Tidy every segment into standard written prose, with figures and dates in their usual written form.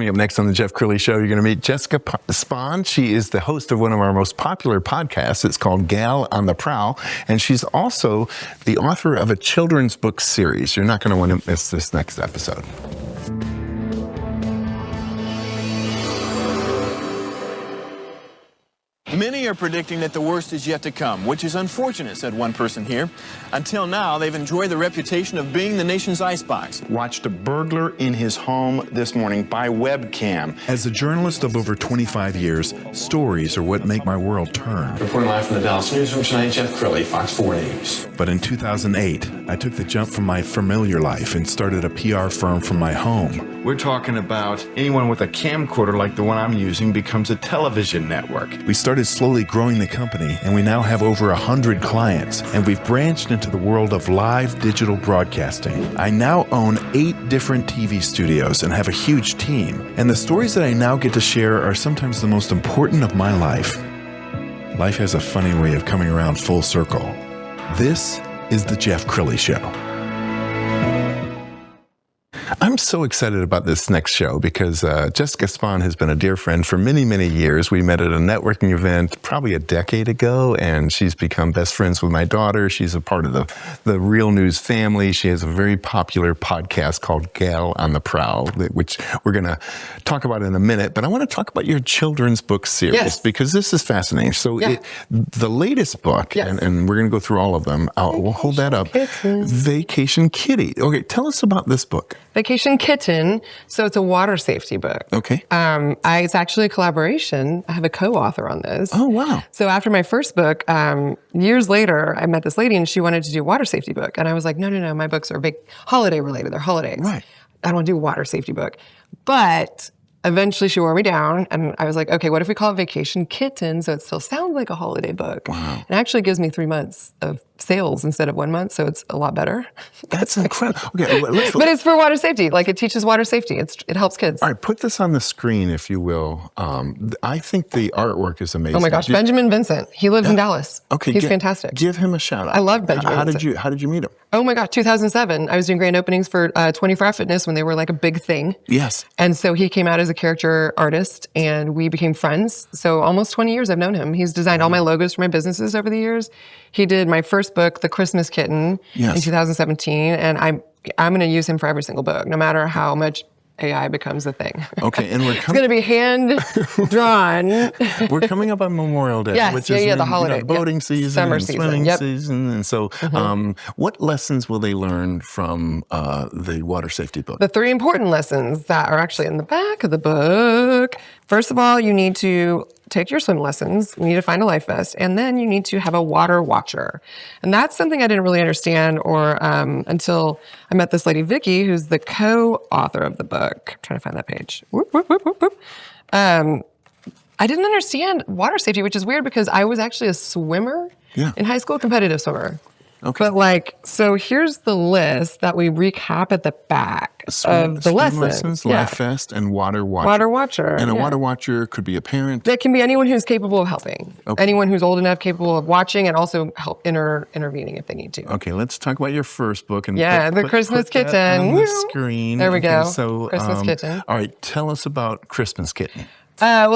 Coming up next on the Jeff Crilley Show, you're going to meet Jessica Spahn. She is the host of one of our most popular podcasts. It's called Gal on the Prowl, and she's also the author of a children's book series. You're not going to want to miss this next episode. Many are predicting that the worst is yet to come, which is unfortunate, said one person here. Until now, they've enjoyed the reputation of being the nation's icebox. Watched a burglar in his home this morning by webcam. As a journalist of over 25 years, stories are what make my world turn. Reporting live from the Dallas newsroom tonight, Jeff Crilley, Fox 4 News. But in 2008, I took the jump from my familiar life and started a PR firm from my home. We're talking about anyone with a camcorder like the one I'm using becomes a television network. We started slowly growing the company, and we now have over 100 clients, and we've branched into the world of live digital broadcasting. I now own 8 different TV studios and have a huge team, and the stories that I now get to share are sometimes the most important of my life. Life has a funny way of coming around full circle. This is the Jeff Crilley Show. I'm so excited about this next show because Jessica Spahn has been a dear friend for many, many years. We met at a networking event probably a decade ago, and she's become best friends with my daughter. She's a part of the Real News family. She has a very popular podcast called Gal on the Prowl, which we're going to talk about in a minute. But I want to talk about your children's book series because this is fascinating. So the latest book, and we're going to go through all of them. We'll hold that up. Vacation Kitty. Okay, tell us about this book. Vacation Kitten. So it's a water safety book. Okay. It's actually a collaboration. I have a co-author on this. Oh, wow. So after my first book, years later, I met this lady and she wanted to do a water safety book. And I was like, no, my books are holiday related. They're holidays. Right. I don't want to do a water safety book. But eventually she wore me down and I was like, okay, what if we call it Vacation Kitten so it still sounds like a holiday book? Wow. It actually gives me 3 months of sales instead of 1 month, so it's a lot better. That's incredible. Okay, but it's for water safety. Like it teaches water safety. It helps kids. All right, put this on the screen, if you will. I think the artwork is amazing. Oh my gosh, Benjamin Vincent. He lives in Dallas. Okay, he's fantastic. Give him a shout out. I love Benjamin Vincent. How did you meet him? Oh my God, 2007. I was doing grand openings for 24 Hour Fitness when they were like a big thing. Yes. And so he came out as a character artist and we became friends. So almost 20 years I've known him. He's designed all my logos for my businesses over the years. He did my first book, The Christmas Kitten, in 2017. And I'm going to use him for every single book, no matter how much AI becomes a thing. Okay, and it's going to be hand drawn. We're coming up on Memorial Day, which is the holiday, boating season, summer and swimming season, and so what lessons will they learn from the water safety book? The 3 important lessons that are actually in the back of the book. First of all, you need to take your swim lessons. You need to find a life vest, and then you need to have a water watcher. And that's something I didn't really understand until I met this lady, Vicky, who's the co-author of the book. I'm trying to find that page. Whoop, whoop, whoop, whoop, whoop. I didn't understand water safety, which is weird because I was actually a swimmer in high school, competitive swimmer. Okay. But so here's the list that we recap at the back of the lessons. Life vest, and water watcher. Water watcher. And a water watcher could be a parent. That can be anyone who's capable of helping. Okay. Anyone who's old enough, capable of watching, and also help intervening if they need to. Okay, let's talk about your first book. And The Christmas Kitten. That on the screen. There we go. So, Christmas Kitten. All right, tell us about Christmas Kitten. My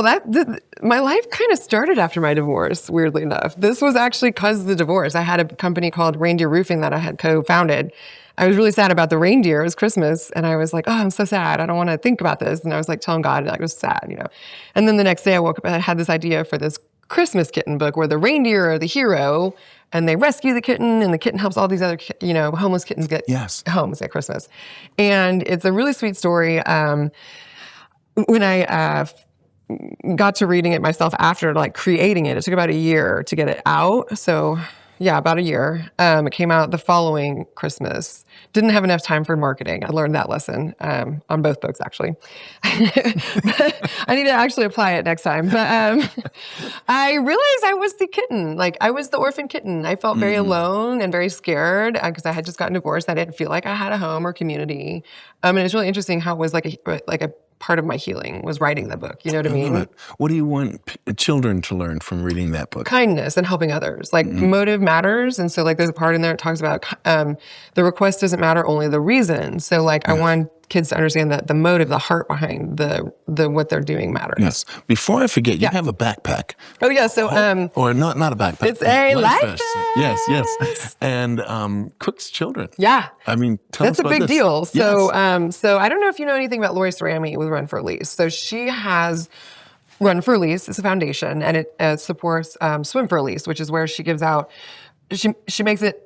life kind of started after my divorce, weirdly enough. This was actually because of the divorce. I had a company called Reindeer Roofing that I had co-founded. I was really sad about the reindeer. It was Christmas. And I was like, oh, I'm so sad. I don't want to think about this. And I was like telling God, like, it was sad, And then the next day I woke up and I had this idea for this Christmas Kitten book where the reindeer are the hero and they rescue the kitten and the kitten helps all these other, homeless kittens get homes at Christmas. And it's a really sweet story. When I got to reading it myself after creating it, it took about a year to get it out. So about a year. It came out the following Christmas. Didn't have enough time for marketing. I learned that lesson on both books, actually. I need to actually apply it next time. But I realized I was the kitten. I was the orphan kitten. I felt very alone and very scared because I had just gotten divorced. I didn't feel like I had a home or community. And it's really interesting how it was like a part of my healing was writing the book. You know what I mean? What do you want children to learn from reading that book? Kindness and helping others. Motive matters. And so there's a part in there that talks about the request doesn't matter, only the reason. So I want kids to understand that the motive, the heart behind the what they're doing matters. Yes. Before I forget, you have a backpack. Oh yeah. So or not a backpack. it's a life vest. Yes. And Cook's Children. Yeah. I mean, tell That's us about a big this. deal. So, Yes. so I don't know if you know anything about Lori Cerami with Run for Elise. So she has Run for Elise. It's a foundation, and it supports Swim for Elise, which is where she gives out. She makes it.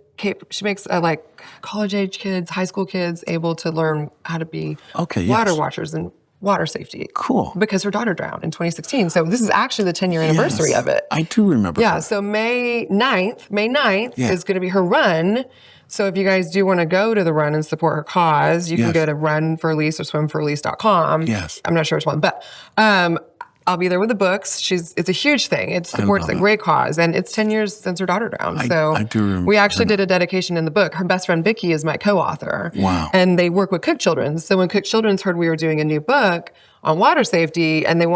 She makes like college age kids, high school kids able to learn how to be water watchers and water safety. Cool. Because her daughter drowned in 2016. So this is actually the 10-year anniversary of it. I do remember. Yeah. that. So May 9th is going to be her run. So if you guys do want to go to the run and support her cause, you can go to Run for Elise or swimforelise.com. Yes. I'm not sure which one, but I'll be there with the books. It's a huge thing. It supports a great cause, and it's 10 years since her daughter drowned. So I do remember. We actually did a dedication in the book. Her best friend Vicky is my co-author. Wow. And they work with Cook Children's. So when Cook Children's heard we were doing a new book on water safety, and they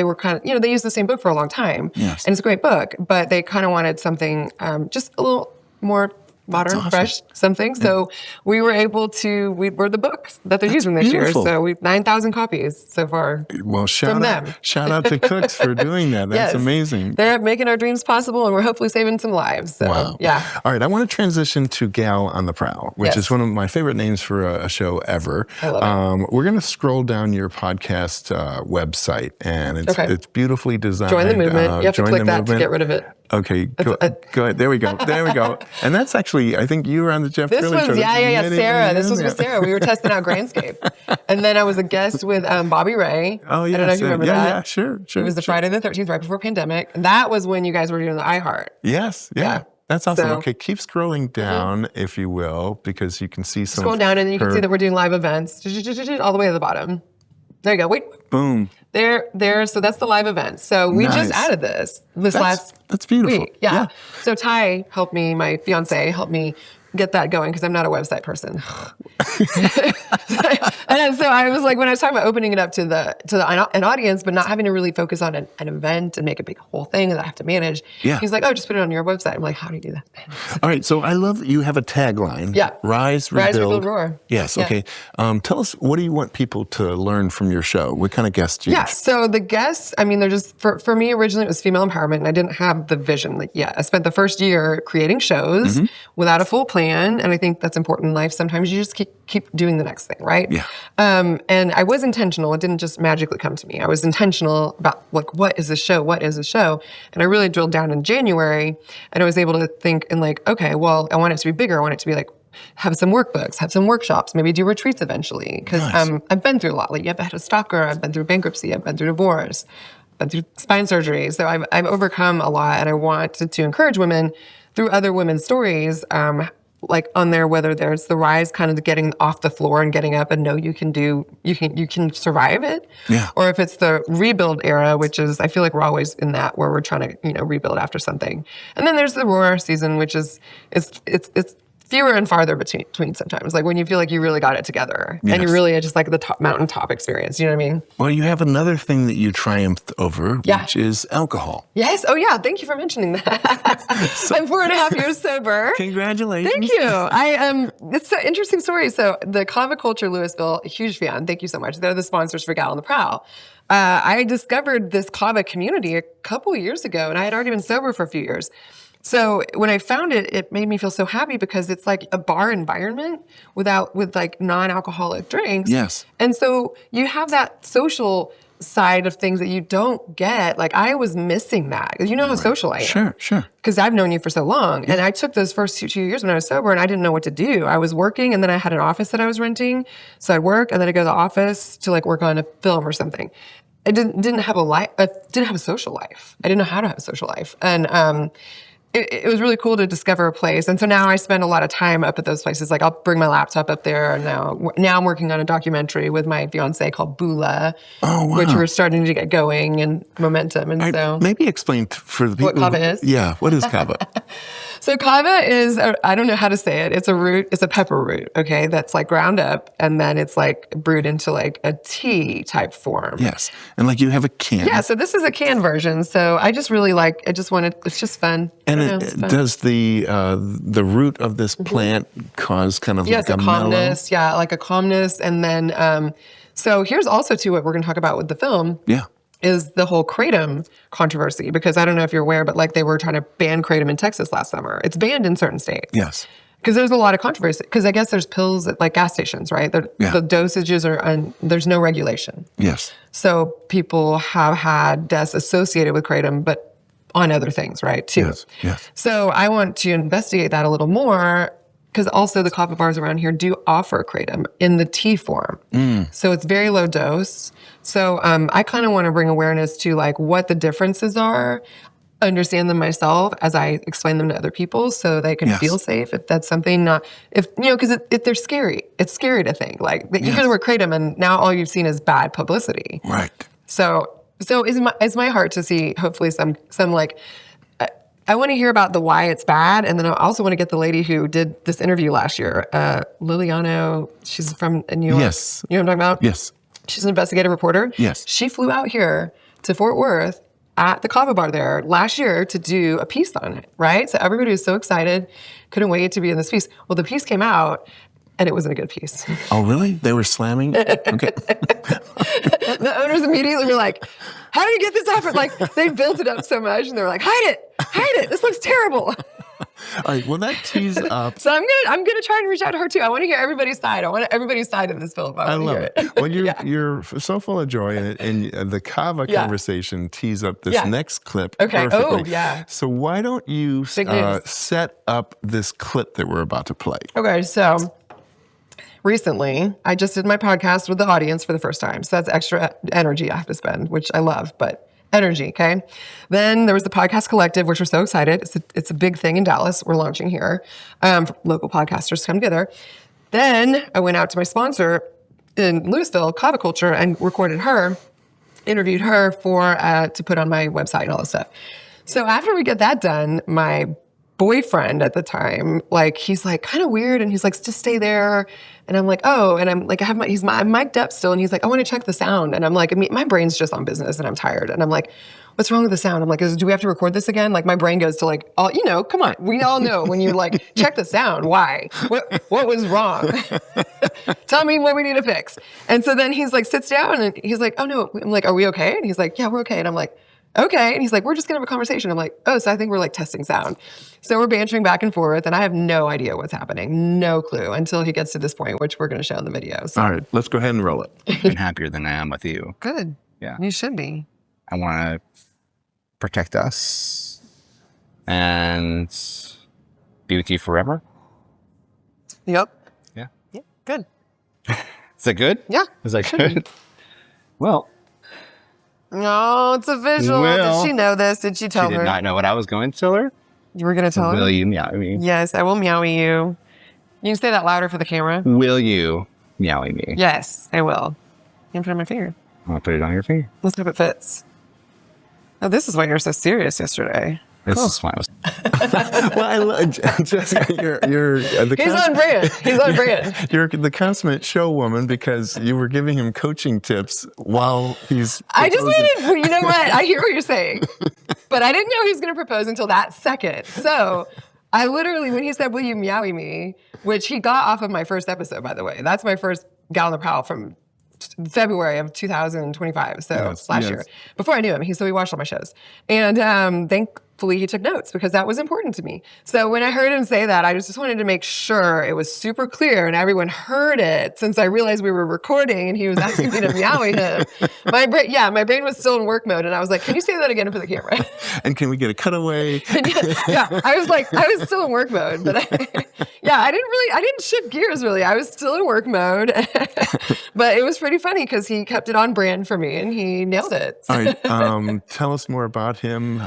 were kind of, they used the same book for a long time. Yes. And it's a great book, but they kind of wanted something just a little more modern, fresh, something. So we were able to, we're the book that they're using this year. So we've 9,000 copies so far. Well, from them. Shout out to Cooks for doing that. That's amazing. They're making our dreams possible, and we're hopefully saving some lives. So, wow. Yeah. All right. I want to transition to Gal on the Prowl, which is one of my favorite names for a show ever. I love it. We're going to scroll down your podcast website, and it's beautifully designed. Join the movement. You have to click that to get rid of it. Okay, go ahead. There we go. And that's actually, I think you were on the Jeff Crilley show. Sarah. This was with Sarah. We were testing out Grandscape. And then I was a guest with Bobby Ray. Oh, yeah. I don't know if you remember that. Yeah, sure. It was the Friday the 13th, right before pandemic. And that was when you guys were doing the iHeart. Yes, yeah. That's awesome. So, okay, keep scrolling down, if you will, because you can see some. Scroll down, and you can see that we're doing live events all the way to the bottom. There you go. Wait. Boom. There. So that's the live event. So we just added this That's beautiful. week. Yeah. So Ty helped me, my fiance helped me get that going because I'm not a website person. And so I was like, when I was talking about opening it up to an audience, but not having to really focus on an event and make a big whole thing that I have to manage. Yeah. He's like, oh, just put it on your website. I'm like, how do you do that? All right. So I love that you have a tagline. Yeah. Rise, rebuild, roar. Yes. Yeah. Okay. Tell us, what do you want people to learn from your show? What kind of guests do you? Yeah. So the guests, I mean, they're just, for me, originally it was female empowerment, and I didn't have the vision yet. I spent the first year creating shows without a full plan. And I think that's important in life. Sometimes you just keep doing the next thing, right? Yeah. And I was intentional. It didn't just magically come to me. I was intentional about like, what is this show? What is this show? And I really drilled down in January, and I was able to think and like, okay, well, I want it to be bigger. I want it to be like, have some workbooks, have some workshops, maybe do retreats eventually. Because I've been through a lot. Like, I've had a stalker, I've been through bankruptcy, I've been through divorce, I've been through spine surgery. So I've overcome a lot, and I wanted to encourage women through other women's stories, like on there, whether there's the rise, kind of getting off the floor and getting up and know you can survive it. Yeah. Or if it's the rebuild era, which is, I feel like we're always in that, where we're trying to, rebuild after something. And then there's the roar season, which is, it's fewer and farther between sometimes, like when you feel like you really got it together and you really just like the mountaintop experience, you know what I mean? Well, you have another thing that you triumphed over, which is alcohol. Yes. Oh yeah. Thank you for mentioning that. I'm 4.5 years sober. Congratulations. Thank you. It's an interesting story. So the Kava Culture Louisville, a huge fan. Thank you so much. They're the sponsors for Gal on the Prowl. I discovered this Kava community a couple of years ago, and I had already been sober for a few years. So when I found it, it made me feel so happy because it's like a bar environment with like non-alcoholic drinks. Yes. And so you have that social side of things that you don't get. Like, I was missing that. You know how social I am. Sure. Because I've known you for so long. And I took those first 2 years when I was sober, and I didn't know what to do. I was working, and then I had an office that I was renting. So I'd work, and then I'd go to the office to like work on a film or something. I didn't have a life. I didn't have a social life. I didn't know how to have a social life. And it was really cool to discover a place. And so now I spend a lot of time up at those places. Like, I'll bring my laptop up there. And now I'm working on a documentary with my fiance called Bula, which we're starting to get going and momentum. And so maybe explain for the people. What Kava is? Yeah. What is Kava? So Kava is, I don't know how to say it. It's a root. It's a pepper root. Okay. That's like ground up and then it's like brewed into like a tea type form. Yes. And like you have a can. Yeah. So this is a can version. So I just really like, it's just fun. And does the root of this plant cause kind of like a calmness. mellow? Yeah. Like a calmness. And then, so here's also too what we're going to talk about with the film. Yeah. Is the whole Kratom controversy, because I don't know if you're aware, but like they were trying to ban Kratom in Texas last summer. It's banned in certain states. Yes. Because there's a lot of controversy. Because I guess there's pills at like gas stations, right? The dosages are, and there's no regulation. Yes. So people have had deaths associated with Kratom, but on other things, right? Too. Yes. Yes. So I want to investigate that a little more. Because also the Kava bars around here do offer Kratom in the tea form. So it's very low dose. So I kind of want to bring awareness to like what the differences are, understand them myself as I explain them to other people so they can feel safe. If that's something because they're scary. It's scary to think like that you could work Kratom and now all you've seen is bad publicity. Right. So it's my heart to see hopefully some like, I want to hear about the why it's bad, and then I also want to get the lady who did this interview last year, Liliano. She's from New York. Yes. You know what I'm talking about? Yes. She's an investigative reporter. Yes. She flew out here to Fort Worth at the Kava bar there last year to do a piece on it, right? So everybody was so excited, couldn't wait to be in this piece. Well, the piece came out, and it wasn't a good piece. Oh, really? They were slamming? Okay. The owners immediately were like, how do you get this offer? Like, they built it up so much, and they were like, hide it. This looks terrible. All right. Well, that tees up. So I'm gonna try and reach out to her too. I want to hear everybody's side. I want everybody's side of this film. I love hear it. Well, you're so full of joy, and the Kava conversation tees up this next clip perfectly. Oh, yeah. So why don't you set up this clip that we're about to play? Okay, so recently, I just did my podcast with the audience for the first time. So that's extra energy I have to spend, which I love, but energy, okay? Then there was the Podcast Collective, which we're so excited. It's a big thing in Dallas. We're launching here. Local podcasters come together. Then I went out to my sponsor in Louisville, Kava Culture, and recorded her, interviewed her for to put on my website and all this stuff. So after we get that done, my boyfriend at the time, like, he's like kind of weird, and he's like, just stay there. And I'm like, oh, and I'm like, I'm mic'd up still, and he's like, I want to check the sound. And I'm like, my brain's just on business, and I'm tired. And I'm like, what's wrong with the sound? I'm like, do we have to record this again? Like, my brain goes to like, come on, we all know when you like check the sound, why? What was wrong? Tell me what we need to fix. And so then he's like, sits down, and he's like, oh no. I'm like, are we okay? And he's like, yeah, we're okay. And I'm like, okay. And he's like, we're just gonna have a conversation. I'm like, oh, so I think we're like testing sound. So we're bantering back and forth, and I have no idea what's happening. No clue until he gets to this point, which we're gonna show in the video. So. All right, let's go ahead and roll it. I'm happier than I am with you. Good. Yeah. You should be. I want to protect us and be with you forever. Yep. Yeah. Yeah. Good. Is that good? Yeah. Is that good? Well. No, it's a visual. Well, did she know this? Did she tell her? She did not know what I was going to tell her. You were going to tell her? Will you meow me? Yes, I will meowie you. You can say that louder for the camera. Will you meowie me? Yes, I will. You can put it on my finger. I'm going to put it on your finger. Let's hope it fits. Oh, this is why you were so serious yesterday. This Cool. is why I was. Well, I love Jessica. You're He's on brand. He's on brand. You're the consummate show woman because you were giving him coaching tips while he's. I just wanted, you know what? I hear what you're saying, but I didn't know he was going to propose until that second. So I literally, when he said, will you meowie me, which he got off of my first episode, by the way. That's my first Gal on the Prowl from February of 2025, so last year. Before I knew him, so he watched all my shows. And thankfully he took notes because that was important to me. So when I heard him say that, I just wanted to make sure it was super clear and everyone heard it, since I realized we were recording and he was asking me to meowie him. My brain was still in work mode, and I was like, can you say that again for the camera? And can we get a cutaway? I was still in work mode, but I didn't shift gears really. I was still in work mode, but it was pretty funny because he kept it on brand for me and he nailed it. All right, tell us more about him.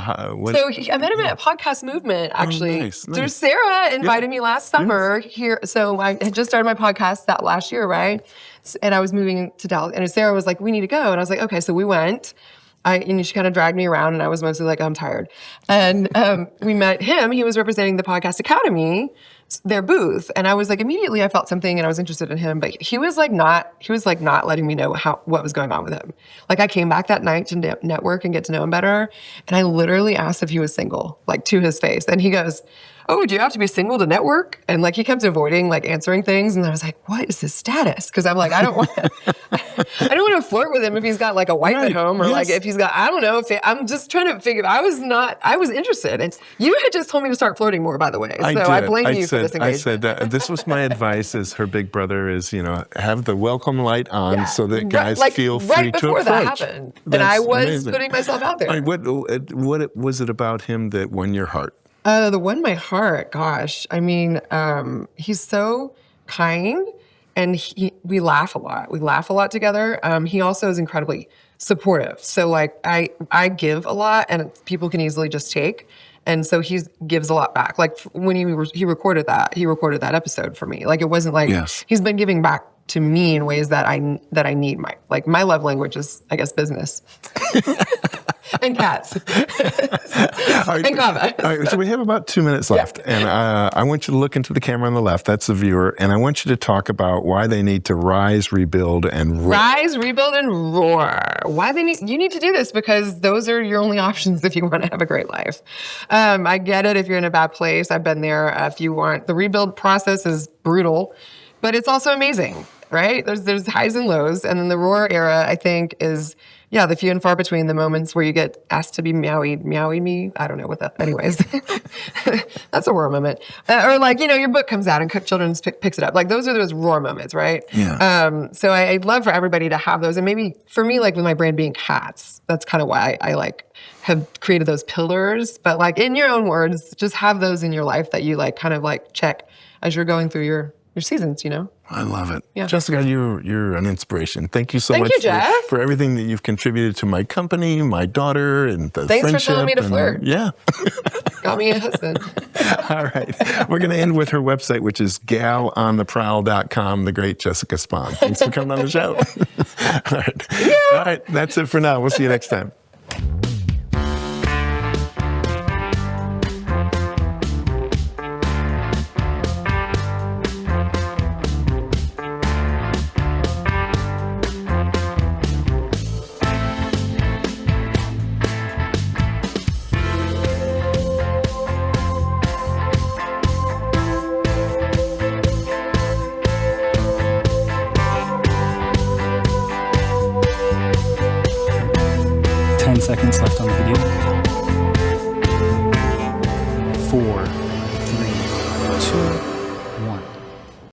I met him at Podcast Movement, actually. Oh, nice. There's Sarah invited me last summer here. So I had just started my podcast that last year, right? And I was moving to Dallas, and Sarah was like, we need to go. And I was like, okay. So we went, she kind of dragged me around, and I was mostly like, I'm tired. And we met him. He was representing the Podcast Academy, their booth, and I was like, immediately I felt something, and I was interested in him. But he was like not letting me know what was going on with him. Like I came back that night to network and get to know him better, and I literally asked if he was single, like to his face, and he goes, "Oh, do you have to be single to network?" And like he kept avoiding like answering things, and I was like, "What is his status?" Because I'm like, I don't want to flirt with him if he's got like a wife at home, or like if he's got, I don't know. I'm just trying to figure. I was interested, and you had just told me to start flirting more, by the way. So I blame you for this engagement. I said this was my advice as her big brother is, have the welcome light on so that guys feel free right to before approach. that happened, and I was amazing. putting myself out there. All right, what was it about him that won your heart? The won my heart, gosh. I mean, he's so kind, and we laugh a lot. We laugh a lot together. He also is incredibly supportive. So like I give a lot, and people can easily just take. And so he gives a lot back. Like when he recorded that episode for me. Like it wasn't like he's been giving back to me in ways that I need. My love language is, I guess, business. And cats. And Kava. All right, so we have about 2 minutes left. And I want you to look into the camera on the left. That's the viewer. And I want you to talk about why they need to rise, rebuild, and roar. Rise, rebuild, and roar. You need to do this because those are your only options if you want to have a great life. I get it if you're in a bad place. I've been there. If you want, the rebuild process is brutal, but it's also amazing, right? There's highs and lows. And then the roar era, I think, is the few and far between, the moments where you get asked to be meowy me. I don't know what that, anyways. That's a roar moment. Or like, your book comes out and Cook Children's picks it up. Like those are those roar moments, right? Yeah. So I'd love for everybody to have those. And maybe for me, like with my brand being cats, that's kind of why I like have created those pillars. But like in your own words, just have those in your life that you like kind of like check as you're going through your seasons, I love it. Yeah. Jessica, you're an inspiration. Thank you so much for everything that you've contributed to my company, my daughter, and the Thanks friendship. for telling me to flirt. Yeah. Got me a husband. All right. We're going to end with her website, which is galontheprowl.com, the great Jessica Spahn. Thanks for coming on the show. All right. Yeah. All right. That's it for now. We'll see you next time. Seconds left on the video.